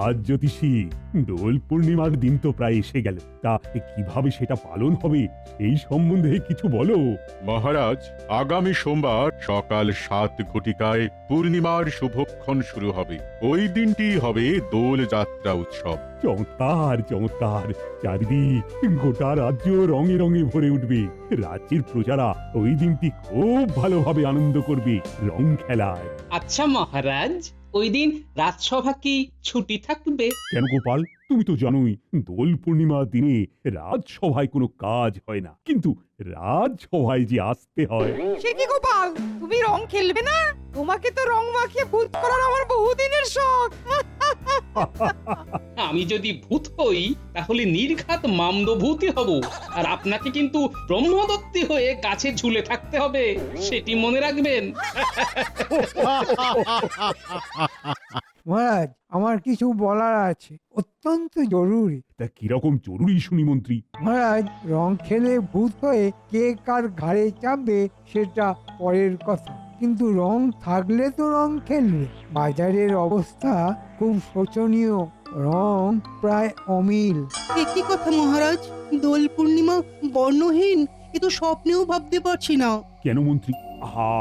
আজ জ্যোতিষী, দোল পূর্ণিমার দিন তো প্রায় এসে গেল। তা কিভাবে সেটা পালন হবে এই সম্বন্ধে কিছু বলো। মহারাজ, আগামী সোমবার সকাল 7 ঘটিকায় পূর্ণিমার শুভক্ষণ শুরু হবে। ওই দিনটি হবে দোল যাত্রা উৎসব। চমৎকার চমৎকার, চারিদিক গোটা রাজ্য রঙে রঙে ভরে উঠবে। রাজ্যের প্রজারা ওই দিনটি খুব ভালোভাবে আনন্দ করবে রং খেলায়। আচ্ছা মহারাজ, ওই দিন রাজসভা কি ছুটি থাকবে? কেন গোপাল, তুমি তো জানোই দোল পূর্ণিমার দিনে রাজসভায় কোনো কাজ হয় না, কিন্তু রাজসভায় যে আসতে হয়। সে কি গোপাল, তুমি রং খেলবে না? তোমাকে তো রং মাখিয়ে ভূত করার আমার বহুদিনের শখ। আমি যদি ভূত হই তাহলে নির্ঘাত মামদভূতি হব, আর আপনাকে কিন্তু ব্রহ্মদত্তি হয়ে গাছে ঝুলে থাকতে হবে, সেটি মনে রাখবেন। মহারাজ, আমার কিছু বলার আছে, অত্যন্ত জরুরি। তা কিরকম জরুরি শুনি মন্ত্রী? মহারাজ, রং খেলে ভূত হয়ে কে কার ঘাড়ে চাপবে সেটা পরের কথা, কিন্তু রং থাকলে তো রং খেলবে। বাজারের অবস্থা খুব শোচনীয়, রং প্রায় অমিল। একই কথা মহারাজ, দোল পূর্ণিমা বর্ণহীন, এ তো স্বপ্নেও ভাবতে পারছি না। কেন মন্ত্রী? আহা,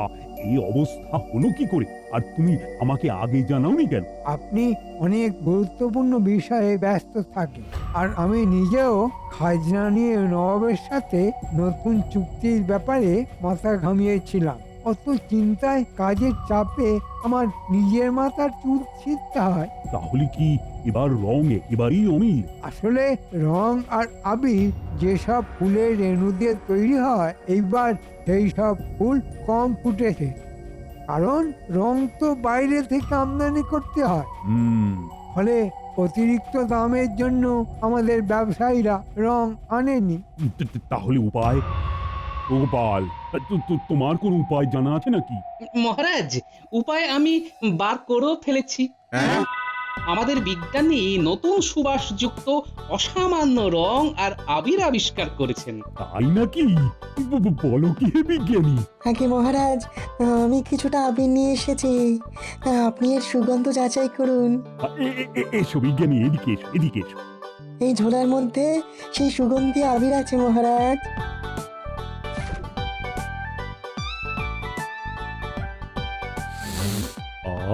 এই অবস্থা হলো কি করে? আর তুমি আমাকে আগে জানাওনি কেন? আপনি অনেক গুরুত্বপূর্ণ বিষয়ে ব্যস্ত থাকেন, আর আমি নিজেও খাজনা নিয়ে নবাবের সাথে নতুন চুক্তির ব্যাপারে মাথা ঘামিয়েছিলাম। অত চিন্তায়, কাজের চাপে আমার নিজের মাথার চুল ছিঁড়তে হয়। তাহলে কি এবার রং একেবারেই অমিল? আসলে রং আর আবির যেসব ফুলের রেণু দিয়ে তৈরি হয়, এইবার সেই সব ফুল কম ফুটেছে, কারণ রং তো বাইরে থেকে আমদানি করতে হয়। ফলে অতিরিক্ত দামের জন্য আমাদের ব্যবসায়ীরা রং আনেনি। তাহলে উপায়? ও গোপাল, তোমার কোন উপায় জানা আছে নাকি? মহারাজ, উপায় আমি বার করেও ফেলেছি। আমাদের বিজ্ঞানী নতুন সুবাসযুক্ত অসামান্য রং আর আবির আবিষ্কার করেছেন। তাই নাকি? বলো কি হে বিজ্ঞানী? আগে মহারাজ, আমি কিছুটা আবির নিয়ে এসেছি, আপনি এর সুগন্ধ যাচাই করুন। এসো বিজ্ঞানী, এদিকে এসো, এদিকে এসো। এই ঝোলার মধ্যে সেই সুগন্ধি আবির আছে মহারাজ।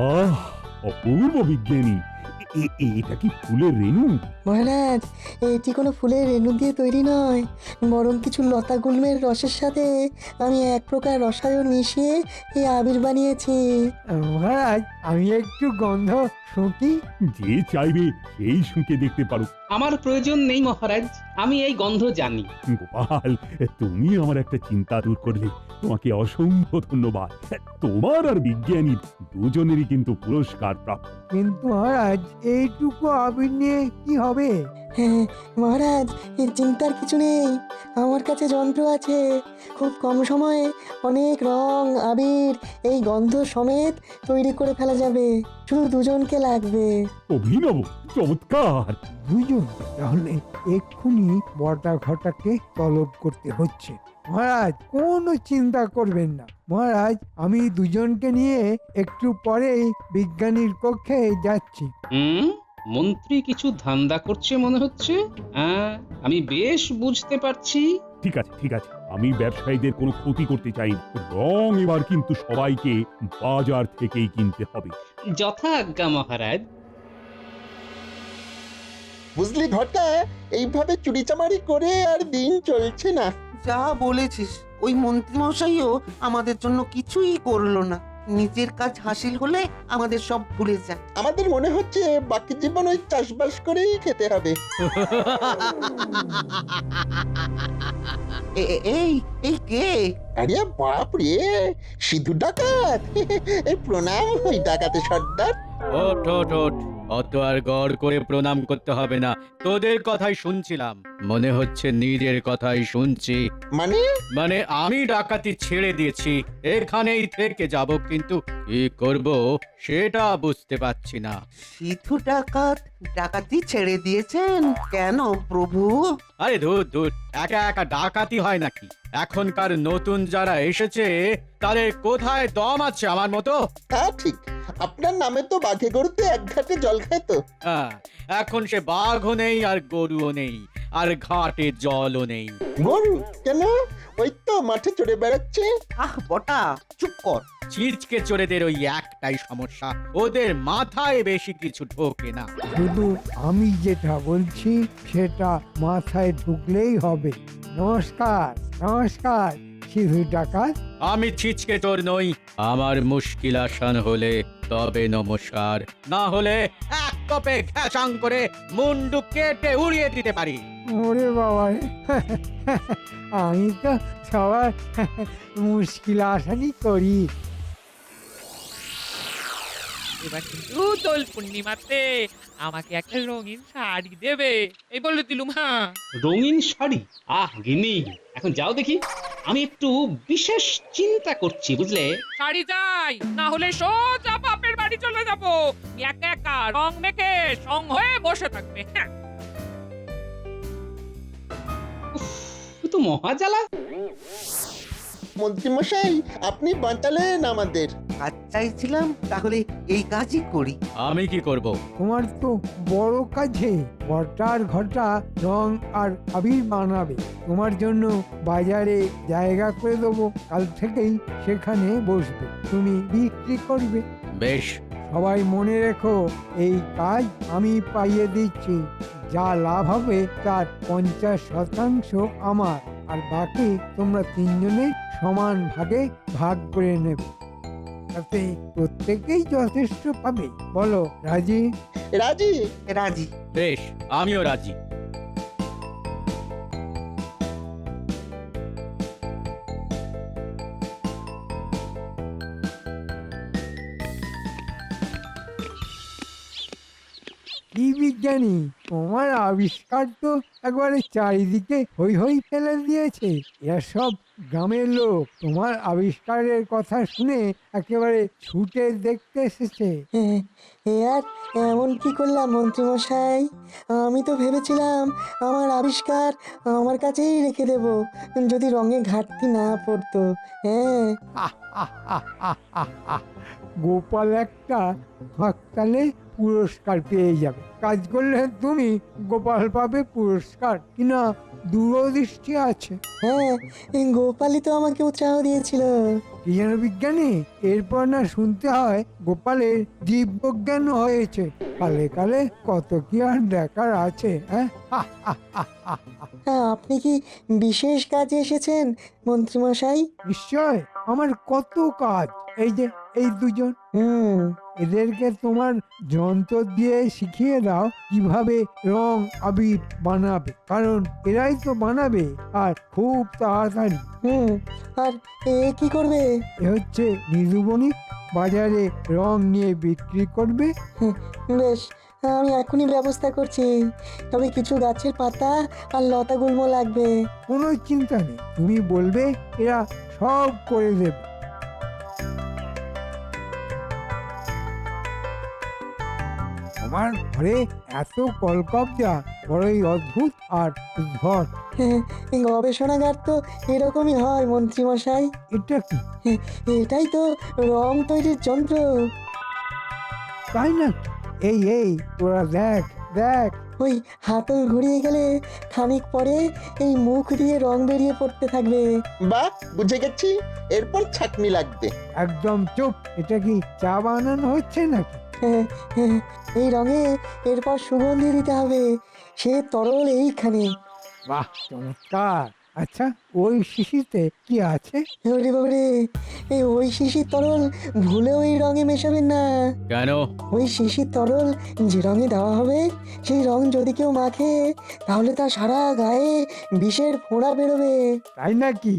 আহ, অপূর্ব বিজ্ঞানী, এটা কি ফুলের রেণু? মহারাজ, এটি কোনো ফুলের রেণু দিয়ে তৈরি নয়, বরং কিছু লতা গুল্মের রসের সাথে আমি এক প্রকার রসায়ন মিশিয়ে এই আবির বানিয়েছি। মহারাজ, আমি একটু গন্ধ শুঁকি। যে চাইবে সেই শুঁকে দেখতে পারো। আমার প্রয়োজন নেই মহারাজ, আমি এই গন্ধ জানি। গোপাল, তুমি আমার একটা চিন্তা দূর করলে, তোমাকে অসংখ্য ধন্যবাদ। তোমার আর বিজ্ঞানীর দুজনেরই কিন্তু পুরস্কার প্রাপ্ত। কিন্তু মহারাজ, এইটুকু আবির নিয়ে কি হবে? হ্যাঁ মহারাজ, এর চিন্তার কিছু নেই, আমার কাছে যন্ত্র আছে। খুব কম সময়ে অনেক রং, আবির, এই গন্ধ সমেত তৈরি করে ফেলা যাবে। শুধু দুজনকে লাগবে। অভিনব, চমৎকার। দুজন? তাহলে এক্ষুনি বড়টা ঘটাকে তলব করতে হচ্ছে। মহারাজ, কোনো চিন্তা করবেন না। মহারাজ, আমি দুজনকে নিয়ে একটু পরেই বিজ্ঞানীর কক্ষে যাচ্ছি। মন্ত্রী কিছু ধান্দা করছে মনে হচ্ছে। আমি বেশ বুঝতে পারছি। ঠিক আছে, ঠিক আছে, আমি ব্যবসায়ীদের কোনো ক্ষতি করতে চাই না। রং এবার কিন্তু সবাইকে বাজার থেকেই কিনতে হবে। যথা আজ্ঞা মহারাজ। বুঝলি ঘটা, এইভাবে চুরিচামারি করে আর দিন চলছে না। যা বলেছিস, ওই মন্ত্রীমশাইও আমাদের জন্য কিছুই করলো না। নিজের কাজ হাসিল হলে আমাদের সব ভুলে যায়। আমাদের মনে হচ্ছে বাকি জীবন ওই চাষবাস করেই খেতে হবে। এই এই কে? আরে বাপ রে, সিধু ডাকাত! এই প্রণাম ওই ডাকাতে সর্দার। ওঠ ওঠ ওঠ, অত আর গড় করে প্রণাম করতে হবে না, তোদের কথাই শুনছিলাম। মনে হচ্ছে নিজের কথাই শুনছি। মানে আমি ডাকাতি ছেড়ে দিয়েছি, এখানেই থেকে যাব, কিন্তু কি করব সেটা বুঝতে পারছি না। সিধু ডাকাত ডাকাতি ছেড়ে দিয়েছেন কেন প্রভু? আরে ধুর ধুর, একা একা ডাকাতি হয় নাকি? এখনকার নতুন যারা এসেছে তাদের কোথায় দম আছে আমার মতো? হ্যাঁ ঠিক, আপনার নামে তো বাঘে গরুতে এক ঘাটে জল খায় তো। হ্যাঁ, এখন সে বাঘও নেই আর গরুও নেই আর ঘাটে জলও নেই। গরু কেন? ওই তো মাঠে চড়ে বেড়াচ্ছে। আহ বটা, চুপ কর। ছিচকে চোরেদের ওই একটাই সমস্যা, ওদের মাথায় বেশি কিছু ঢোকে না। শুধু আমি যেটা বলছি সেটা মাথায় ঢুকলেই হবে। নমস্কার, নমস্কার সিধু ডাকাত। আমি ছিচকে চোর নই, আমার মুশকিল আসান হলে তবে নমস্কার, না হলে এক কপে ঘ্যাচাং করে মুন্ডু কেটে উড়িয়ে দিতে পারি। ওরে বাবা রে, আমি তো সবার মুশকিল আসানি করি। এবার কিন্তু দোল পূর্ণিমাতে আমাকে একটা রঙিন শাড়ি দেবে, এই বলে দিলুম। হ্যাঁ, রঙিন শাড়ি? আহ গিন্নি, এখন যাও দেখি, আমি একটু বিশেষ চিন্তা করছি বুঝলে। শাড়ি চাই, না হলে সোজা বাপের বাড়ি চলে যাবো। একা একা রং মেখে সং হয়ে বসে থাকবে। হ্যাঁ। এ তো মহাজালা। মন্ত্রীমশাই, আপনি বাঁচালেন আমাদের। কাজ চাইছিলাম, তাহলে এই কাজই করি। আমি কি করব? তোমার তো বড় কাজে ঘটার ঘটা রং আর আবির বানাবে। তোমার জন্য বাজারে জায়গা করে দেবো, কাল থেকেই সেখানে বসবে, তুমি বিক্রি করবে। বেশ, সবাই মনে রেখো, এই কাজ আমি পাইয়ে দিচ্ছি। যা লাভ হবে তার 50% আমার, আর বাকি তোমরা তিনজনে সমান ভাগে ভাগ করে নেবে, তাতে প্রত্যেকেই যথেষ্ট পাবে। বলো রাজি? রাজি। রাজি। বেশ, আমিও রাজি। কি বিজ্ঞানী, তোমার আবিষ্কার তো একবারে চারিদিকে হই হই ফেলে দিয়েছে। এরা সব গ্রামের লোক তোমার আবিষ্কারের কথা শুনে একেবারে ছুটে দেখতে এসেছে। এ আর এমন কি করলাম মন্ত্রীমশাই? আমি তো ভেবেছিলাম আমার আবিষ্কার আমার কাছেই রেখে দেব, যদি রঙে ঘাটতি না পড়তো। হ্যাঁ, গোপাল একটা হাততালে পুরস্কার পেয়ে যাবে। কাজ করলে তুমি, গোপাল পাবে পুরস্কার। কিনা দূরদৃষ্টি আছে। হ্যাঁ, এই গোপালই তো আমাকে উৎসাহ দিয়েছিল। কি যেন বিজ্ঞানী, এরপর না শুনতে হয় গোপালের দিব্যজ্ঞান হয়েছে। কালে কালে কত কি আর দেখার আছে। হ্যাঁ, আপনি কি বিশেষ কাজে এসেছেন মন্ত্রীমশাই? নিশ্চয়, আমার কত কাজ। এই যে এই দুজন, হুম, এদেরকে তোমার যন্ত্র দিয়ে শিখিয়ে দাও কিভাবে রং আবির বানাবে, কারণ এরাই তো বানাবে, আর খুব তাড়াতাড়ি। হুম, আর এ কি করবে? এ হচ্ছে নিরুবণিক, বাজারে রং নিয়ে বিক্রি করবে। বেশ, আমি এখনই ব্যবস্থা করছি। তবে কিছু গাছের পাতা আর লতা গুল্ম লাগবে। কোনো চিন্তা নেই, তুমি বলবে, এরা সব করে দেবে। আমার ঘরে এত কলকবজা বড়ই অদ্ভুত আর উদ্ভট। গবেষণাগার তো এরকমই হয় মন্ত্রীমশাই। এটা কি? এটাই তো রং তৈরির যন্ত্র। তাই না? এই এই তোরা দেখ দেখ, ওই হাতল ঘুরিয়ে গেলে খানিক পরে এই মুখ দিয়ে রং বেরিয়ে পড়তে থাকবে। বাহ, বুঝে গেছি। এরপর ছাঁকনি লাগবে। একদম চুপ। এটা কি চা বানানো হচ্ছে নাকি? এই রঙে এরপর সুগন্ধি দিতে হবে, সে তরল এইখানে। বাহ, চমৎকার। আচ্ছা, ওই শিশিতে কি আছে? ওরে বাবারে, এই ওই শিশির তরল ভুলেও এই রঙে মেশাবেন না। কেন? ওই শিশির তরল যে রঙে দেওয়া হবে, সেই রং যদি কেউ মাখে তাহলে তার সারা গায়ে বিষের ফোঁড়া বেরোবে। তাই নাকি?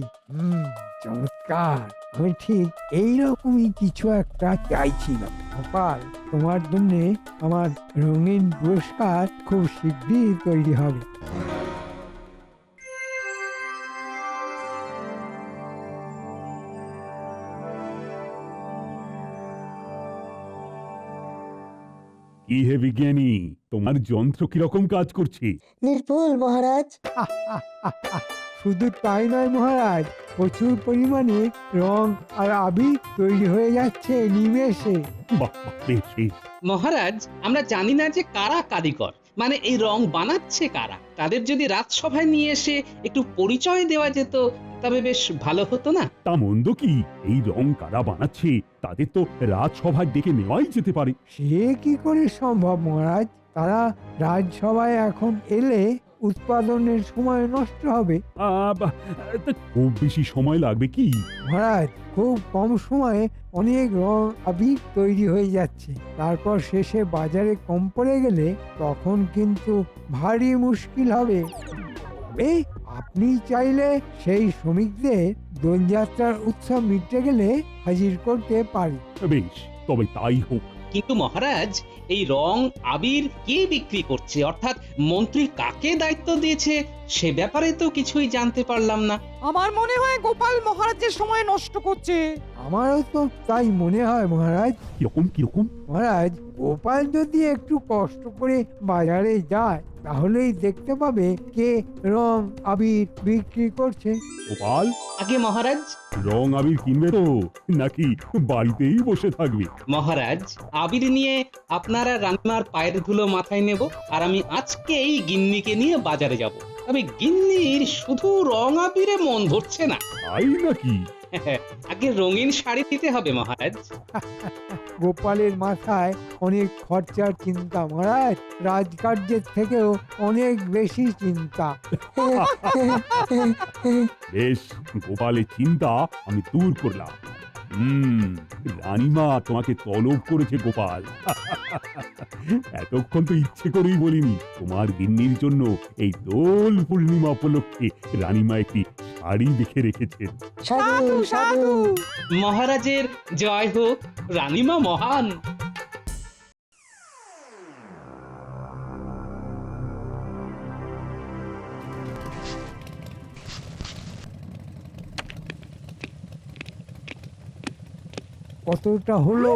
চমৎকার। আমি ঠিক এইরকমই কিছু একটা চাইছিলাম। গোপাল, তোমার জন্য আমার রঙিন পুরস্কার খুব শীঘ্রই তৈরি হবে। কি হে বিজ্ঞানী, তোমার যন্ত্র কিরকম কাজ করছে? নির্ভুল মহারাজ। শুধু তাই নয় মহারাজ, প্রচুর পরিমাণে রং আর আবির তৈরি হয়ে যাচ্ছে নিমেষে। বাহ বাহ, বেশ বেশ। মহারাজ, আমরা জানি না যে কারা কারিগর, মানে এই রং বানাচ্ছে কারা। তাদের যদি রাজসভায় নিয়ে এসে একটু পরিচয় দেওয়া যেত তবে বেশ ভালো হতো না? তা মন্দ কি, এই রং কারা বানাচ্ছে তাদের তো রাজসভায় ডেকে নেওয়াই যেতে পারে। সে কি করে সম্ভব মহারাজ? তারা রাজসভায় এখন এলে উৎপাদনের সময় নষ্ট হবে। বাহ, তা খুব বেশি সময় লাগবে কি? মহারাজ, খুব কম সময়ে অনেক রং আবির তৈরি হয়ে যাচ্ছে। তারপর শেষে বাজারে কম পড়ে গেলে তখন কিন্তু ভারী মুশকিল হবে। তবে আপনি চাইলে সেই শ্রমিকদের দোলযাত্রার উৎসব মিটে গেলে হাজির করতে পারি। বেশ, তবে তাই হোক। কিন্তু মহারাজ, এই রং আবির কে বিক্রি করছে, অর্থাৎ মন্ত্রী কাকে দায়িত্ব দিয়েছে সে ব্যাপারে তো কিছুই জানতে পারলাম না। আমার মনে হয় গোপাল মহারাজের সময় নষ্ট করছে। আমারও তো তাই মনে হয় মহারাজ। কিরকম কিরকম? মহারাজ, গোপাল যদি একটু কষ্ট করে বাজারে যায় তাহলেই দেখতে পাবে কে রং আবির বিক্রি করছে। গোপাল আগে মহারাজ, রং আবির কিনবে তো, নাকি বাড়িতেই বসে থাকবে? মহারাজ, আবির নিয়ে আপনারা রান্নার পায়ের ধুলো মাথায় নেব, আর আমি আজকেই গিন্নিকে নিয়ে বাজারে যাব। তবে গিন্নির শুধু রং আবিরে মন ধরছে না। তাই নাকি? আগে রঙিন শাড়ি দিতে হবে মহারাজ। গোপালের মাথায় অনেক খরচার চিন্তা মহারাজ, রাজকার্যের থেকেও অনেক বেশি চিন্তা। বেশ, গোপালের চিন্তা আমি দূর করলাম। রানীমা তোমাকে তলব করেছে গোপাল। এতক্ষণ তো ইচ্ছে করেই বলিনি। তোমার গিন্নির জন্য এই দোল পূর্ণিমা উপলক্ষে রানীমা একটি শাড়ি দেখে রেখেছেন। সাধু সাধু। মহারাজের জয় হোক, রানীমা মহান। কতটা হলো?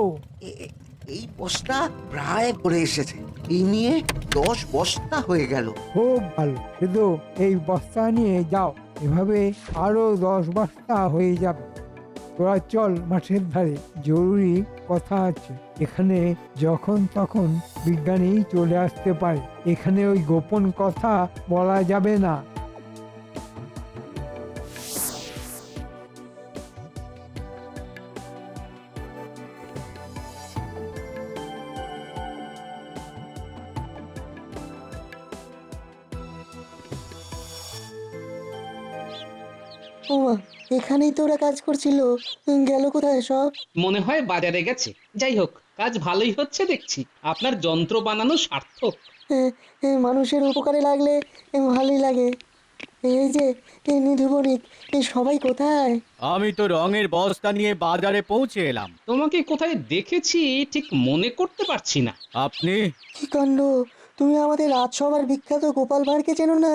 এই বস্তা প্রায় ভরে এসেছে। এই নিয়ে 10 বস্তা হয়ে গেল। খুব ভালো, শুধু এই বস্তা নিয়ে যাও, এভাবে আরো 10 বস্তা হয়ে যাবে। তোরা চল মাঠের ধারে, জরুরি কথা আছে। এখানে যখন তখন বিজ্ঞানী চলে আসতে পারে, এখানে ওই গোপন কথা বলা যাবে না। ওমা, এখানেই তো ওরা কাজ করছিল, গেল কোথায় সব? মনে হয় বাজারে গেছে। যাই হোক, কাজ ভালোই হচ্ছে দেখছি। আপনার যন্ত্র বানানো সার্থক। মানুষের উপকারে লাগলে ভালোই লাগে। এই যে নিধু বণিক, এই সবাই কোথায়? আমি তো রঙের বস্তা নিয়ে বাজারে পৌঁছে এলাম। তোমাকে কোথায় দেখেছি ঠিক মনে করতে পারছি না। আপনি? কি কাণ্ড, তুমি আমাদের রাজসভার বিখ্যাত গোপাল ভাঁড়কে চেনো না?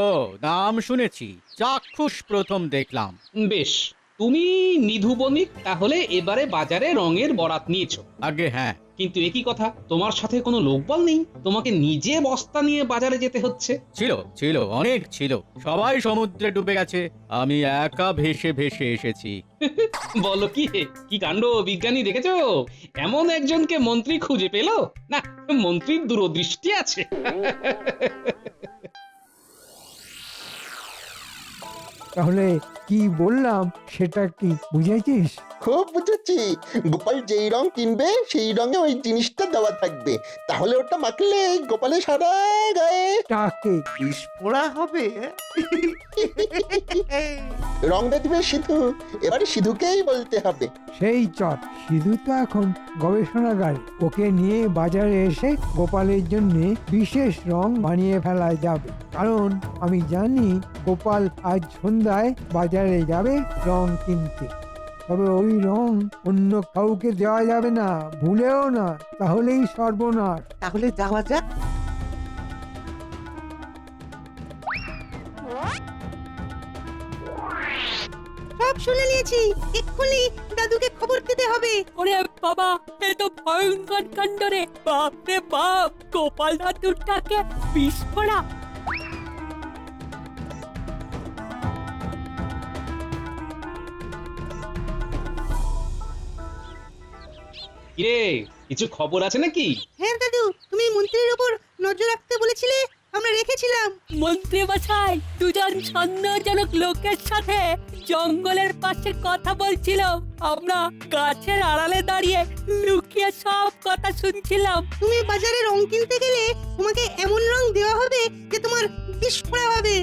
ও, নাম শুনেছি, চাক্ষুষ প্রথম দেখলাম। বেশ, তুমি নিধু বণিক, তাহলে এবারে বাজারে রঙের বরাত নিয়েছো। আগে হ্যাঁ। কিন্তু একই কথা, তোমার সাথে কোনো লোকবল নেই, তোমাকে নিজে বস্তা নিয়ে বাজারে যেতে হচ্ছে। ছিল অনেক ছিল, সবাই সমুদ্রে ডুবে গেছে, আমি একা ভেসে ভেসে এসেছি। বলো কি হে, কি কাণ্ড বিজ্ঞানী, দেখেছো? এমন একজনকে মন্ত্রী খুঁজে পেল না, মন্ত্রীর দূরদৃষ্টি আছে। তাহলে কি বললাম সেটা কি বুঝেছিস? খুব বুঝেছি। গোপাল যেই রং কিনবে সেই রঙে ওই জিনিসটা দেওয়া থাকবে, তাহলে ওটা মাখলে গোপালের সারা গায়ে টাকে বিস্ফোরা হবে। রংটা দিবে সিধু, এবারে সিধুকেই বলতে হবে। সেই চট, সিধু তো এখন গবেষণাগারে, ওকে নিয়ে বাজারে এসে গোপালের জন্য বিশেষ রং বানিয়ে ফেলা যাবে। কারণ আমি জানি গোপাল আজ সন্ধ্যায় বাজারে যাবে রং কিনতে। তবে ওই রং অন্য কাউকে দেওয়া যাবে না, ভুলেও না, তাহলেই সর্বনাশ। তাহলে যাওয়া যাক। সব শুনে নিয়েছি। এক্ষুনি দাদুকে খবর দিতে হবে। ওরে বাবা, এ তো ভয়ঙ্কর কাণ্ড রে। বাপ রে বাপ, গোপাল দাদুটাকে বিস্ফোরা। কিরে, কিছু খবর আছে নাকি? হ্যাঁ দাদু, তুমি মন্ত্রীর উপর নজর রাখতে বলেছিলে, আমরা রেখেছিলাম। মন্ত্রী মশাই দুজন সন্দেহজনক লোকের সাথে জঙ্গলের পাশে কথা বলছিল। আমরা গাছের আড়ালে দাঁড়িয়ে লুকিয়ে সব কথা শুনছিলাম। তুমি বাজারে রং কিনতে গেলে তোমাকে এমন রং দেওয়া হবে যে তোমার বিস্ফোরা হবে।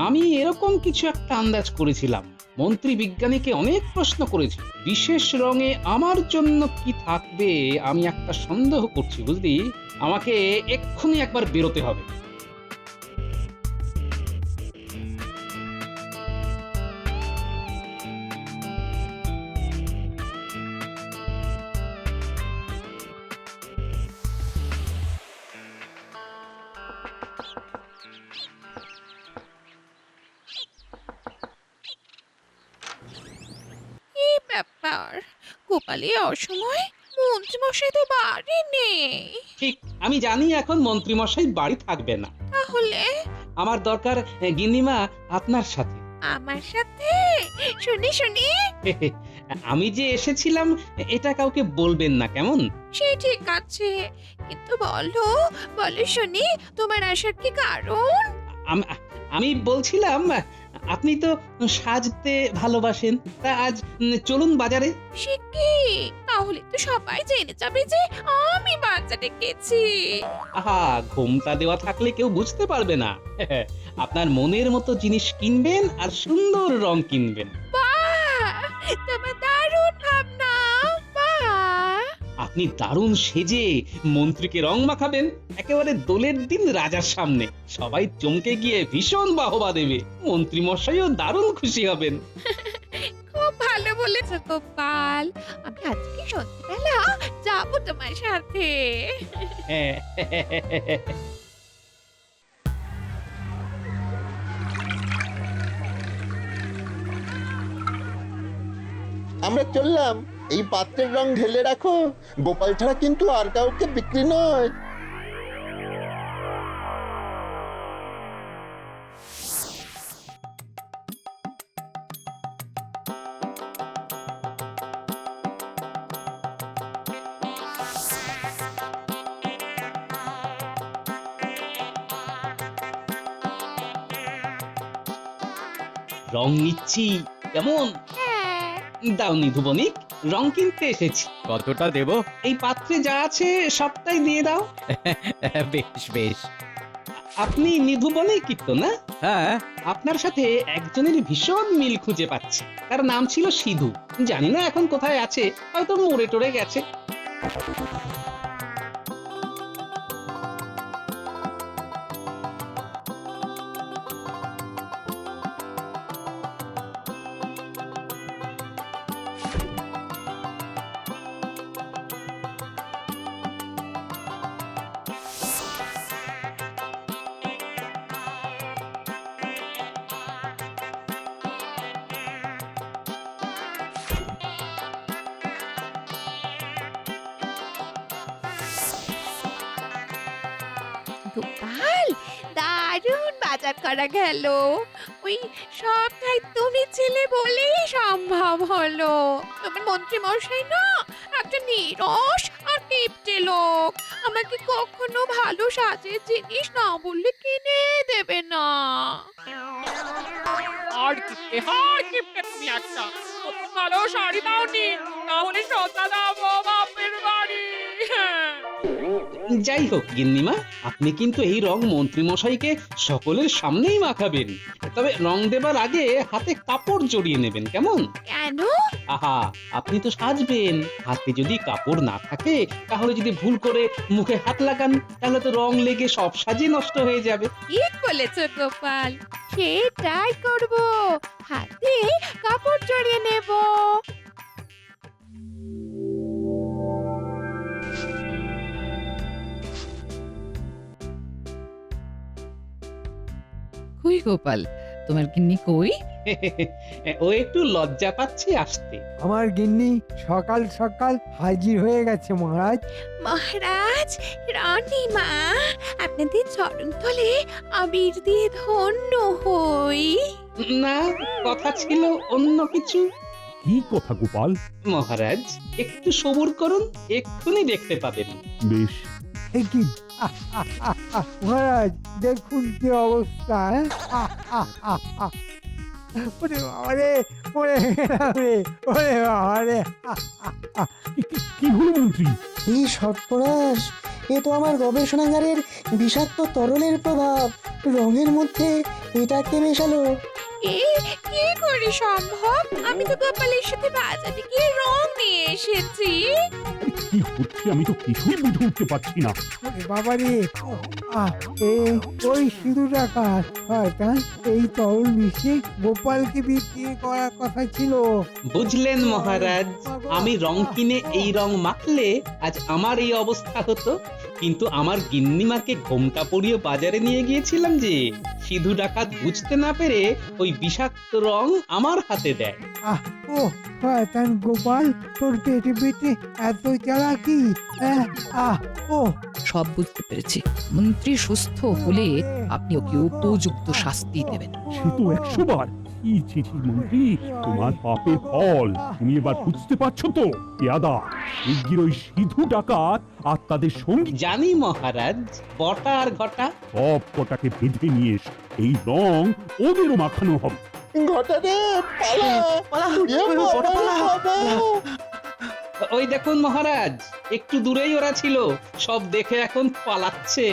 আমি এরকম কিছু একটা আন্দাজ করেছিলাম। মন্ত্রী বিজ্ঞানীকে অনেক প্রশ্ন করেছে, বিশেষ রঙে আমার জন্য কি থাকবে আমি একটা সন্দেহ করছি, বুঝলি? আমাকে এক্ষুনি একবার বেরোতে হবে। কি ব্যাপার, গোপালে অসময়? মন্ত্রী মশাই তো বাড়ি নেই। ঠিক, আমি জানি এখন মন্ত্রী মশাই বাড়ি থাকবে না। তাহলে আমার দরকার গিন্নিমা আপনার সাথে। আমার সাথে? শুনি শুনি। আমি যে এসেছিলাম এটা কাউকে বলবেন না, কেমন? সে ঠিক আছে, কিন্তু বলো বলো শুনি, তোমার আসার কি কারণ? আমি বলছিলাম, আপনি তো সাজতে ভালোবাসেন, তা আজ চলুন বাজারে। সে কি? তাহলে তো সবাই জেনে যাবে যে আমি বাজারে গেছি। আহা, ঘোমটা দেওয়া থাকলে কেউ বুঝতে পারবে না। আপনার মনের মতো জিনিস কিনবেন আর সুন্দর রং কিনবেন। বাহ, তোমার দারুণ ভাবনা। বাহ, আপনি দারুণ সেজে মন্ত্রীকে রং মাখাবেন, একেবারে দোলের দিন রাজার সামনে। সবাই চমকে গিয়ে ভীষণ বাহবা দেবে, মন্ত্রী মশাইও দারুণ খুশি হবেন। খুব ভালো বলেছো গোপাল, আমি আজকে সন্ধ্যাবেলা যাবো তোমার সাথে। হ্যাঁ। আমরা চললাম। এই পাত্রের রং ঢেলে রাখো, গোপাল ছাড়া কিন্তু আর কাউকে বিক্রি নয়। রং নিচ্ছি, কেমন? দাও নিধু বণিক, রং কিনতে এসেছি। কতটা দেব? এই পাত্রে যা আছে সবটাই দিয়ে দাও। বেশ বেশ। আপনি নিধু বণিকই তো, না? হ্যাঁ। আপনার সাথে একজনের ভীষণ মিল খুঁজে পাচ্ছি। তার নাম ছিল সিধু, জানি না এখন কোথায় আছে, হয়তো মরে টরে গেছে। গোপাল, দারুণ বাজার করা গেল। ওই সবটাই তুমি ছেলে বলেই সম্ভব হলো। তোমার মন্ত্রী মশাই না একটা নিরস আর কিপটে লোক, আমাকে কখনো ভালো সাজের জিনিস না বললে কিনে দেবে না। আর কিপটে তুমি একটা নতুন ভালো শাড়ি দাওনি, তাহলে সস্তা যাবো বাপের বাড়ি। যাই হোক গিন্নিমা, আপনি কিন্তু এই রং মন্ত্রী মশাইকে সকলের সামনেই মাখাবেন। তবে রং দেবার আগে হাতে কাপড় জড়িয়ে নেবেন, কেমন? কেন? আহা, আপনি তো সাজবেন, হাতে যদি কাপড় না থাকে তাহলে যদি ভুল করে মুখে হাত লাগান তাহলে তো রং লেগে সব সাজই নষ্ট হয়ে যাবে। ঠিক বলেছ গোপাল, সেটাই করব, হাতে কাপড় জড়িয়ে নেব। কই গোপাল, তোমার গিন্নি কই? ও একটু লজ্জা পাচ্ছে আসতে। আমার গিন্নি সকাল সকাল হাজির হয়ে গেছে মহারাজ। মহারাজ, রানীমা, আপনাদের চরণ তলে আবির দিয়ে ধন্য হই। না, কথা ছিল অন্য কিছু। কি কথা গোপাল? মহারাজ একটু সবুর করুন, এক্ষুনি দেখতে পাবেন। বেশ, এ কি মহারাজ দেখুন কি অবস্থা, হ্যাঁ? ওরে বাবারে, ওরে বাবারে, ওরে বাবারে। কি হলো মন্ত্রী? এই সর্বনাশ, এ তো আমার গবেষণাগারের বিষাক্ত তরলের প্রভাব। রঙের মধ্যে এটাকে মেশালো। এ কি করে সম্ভব? আমি তো গোপালের সাথে বাজারে গিয়ে রং নিয়ে এসেছি। কি হচ্ছে আমি তো কিছুই বুঝে উঠতে পারছি না। ওরে বাবারে, ওই সিঁদুর রাখার শয়তান এই তরল মিশিয়ে গোপালকে বিক্রি করার কথা ছিল। বুঝলেন মহারাজ, আমি রং কিনে এই রং মাখলে আজ আমার এই অবস্থা হতো, কিন্তু আমার গিন্নিমাকে ঘোমটা পরিয়ে বাজারে নিয়ে গিয়েছিলাম যে সিধু ডাকাত বুঝতে না পেরে ওই বিষাক্ত রং আমার হাতে দেয়। ও শয়তান গোপাল, তোর পেটে পেটে এত চালাকি। ও সব বুঝতে পেরেছি। মন্ত্রী সুস্থ হলে আপনি ওকে উপযুক্ত শাস্তি দেবেন। সে তো 100 বার। কি চিঠি মন্ত্রী, তোমার পাপের ফল তুমি এবার বুঝতে পারছো তো? পেয়াদা শিগগির ওই সিধু ডাকাত আর তাদের সঙ্গী জানি মহারাজ, বটা আর ঘটা সব কটাকে বেঁধে নিয়ে এসো। এই রং ওদেরও মাখানো হবে। ঘটা রে, পালা, পালা, এ বাবা, পালা। বাবা। ওই দেখুন মহারাজ, একটু দূরেই ওরা ছিল, সব দেখে এখন পালাচ্ছে।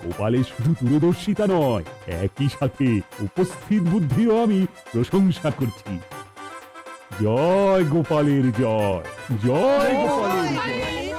গোপালের শুধু দূরদর্শিতা নয়, একই সাথে উপস্থিত বুদ্ধিও আমি প্রশংসা করছি। জয় গোপালের জয়, জয় গোপালের জয়।